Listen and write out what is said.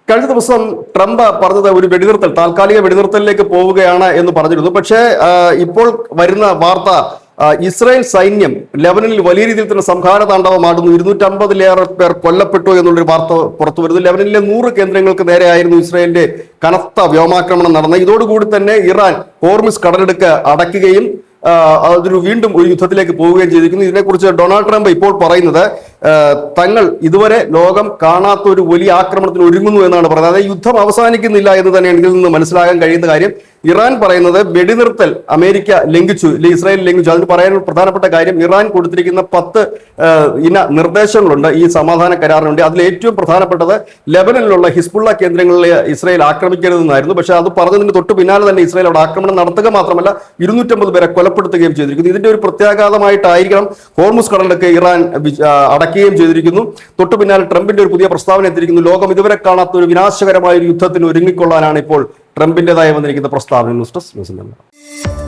കഴിഞ്ഞ ദിവസം ട്രംപ് പറഞ്ഞത് ഒരു വെടിനിർത്തൽ, താൽക്കാലിക വെടിനിർത്തലിലേക്ക് പോവുകയാണ് എന്ന് പറഞ്ഞിരുന്നു. പക്ഷേ ഇപ്പോൾ വരുന്ന വാർത്ത ഇസ്രായേൽ സൈന്യം ലെബനനിൽ വലിയ രീതിയിൽ തന്നെ സംഹാര താണ്ഡവമാടുന്നു, 250-ലേറെ പേർ കൊല്ലപ്പെട്ടു എന്നുള്ളൊരു വാർത്ത പുറത്തു വരുന്നു. ലെബനനിലെ 100 കേന്ദ്രങ്ങൾക്ക് നേരെയായിരുന്നു ഇസ്രായേലിന്റെ കനത്ത വ്യോമാക്രമണം നടന്നത്. ഇതോടുകൂടി തന്നെ ഇറാൻ ഹോർമുസ് കടലിടുക്ക് അടയ്ക്കുകയും അതൊരു വീണ്ടും ഒരു യുദ്ധത്തിലേക്ക് പോവുകയും ചെയ്തിരിക്കുന്നു. ഇതിനെക്കുറിച്ച് ഡൊണാൾഡ് ട്രംപ് ഇപ്പോൾ പറയുന്നത് തങ്ങൾ ഇതുവരെ ലോകം കാണാത്ത ഒരു വലിയ ആക്രമണത്തിന് ഒരുങ്ങുന്നു എന്നാണ് പറയുന്നത്. അതായത് യുദ്ധം അവസാനിക്കുന്നില്ല എന്ന് തന്നെയാണ് ഇതിൽ നിന്ന് മനസ്സിലാകാൻ കഴിയുന്ന കാര്യം. ഇറാൻ പറയുന്നത് വെടിനിർത്തൽ അമേരിക്ക ലംഘിച്ചു, ഇസ്രായേൽ ലംഘിച്ചു. അതിന് പറയാൻ പ്രധാനപ്പെട്ട കാര്യം ഇറാൻ കൊടുത്തിരിക്കുന്ന 10 ഇന നിർദ്ദേശങ്ങളുണ്ട് ഈ സമാധാന കരാറിനുണ്ട്. അതിൽ ഏറ്റവും പ്രധാനപ്പെട്ടത് ലെബനനിലുള്ള ഹിസ്ബുള്ള കേന്ദ്രങ്ങളിൽ ഇസ്രായേൽ ആക്രമിക്കരുതെന്നായിരുന്നു. പക്ഷേ അത് പറഞ്ഞതിന് തൊട്ട് പിന്നാലെ തന്നെ ഇസ്രായേൽ അവിടെ ആക്രമണം നടത്തുക മാത്രമല്ല 250 പേരെ കൊലപ്പെടുത്തുകയും ചെയ്തിരിക്കുന്നു. ഇതിന്റെ ഒരു പ്രത്യാഘാതമായിട്ടായിരിക്കണം ഹോർമുസ് കടലിടുക്ക് ഇറാൻ അടയ്ക്കുകയും ചെയ്തിരിക്കുന്നു. തൊട്ടു പിന്നാലെ ട്രംപിന്റെ ഒരു പുതിയ പ്രസ്താവന എത്തിയിരിക്കുന്നു. ലോകം ഇതുവരെ കാണാത്ത ഒരു വിനാശകരമായ ഒരു യുദ്ധത്തിന് ഒരുങ്ങിക്കൊള്ളാനാണ് ഇപ്പോൾ ട്രംപിന്റേതായി വന്നിരിക്കുന്ന പ്രസ്താവന. News desk.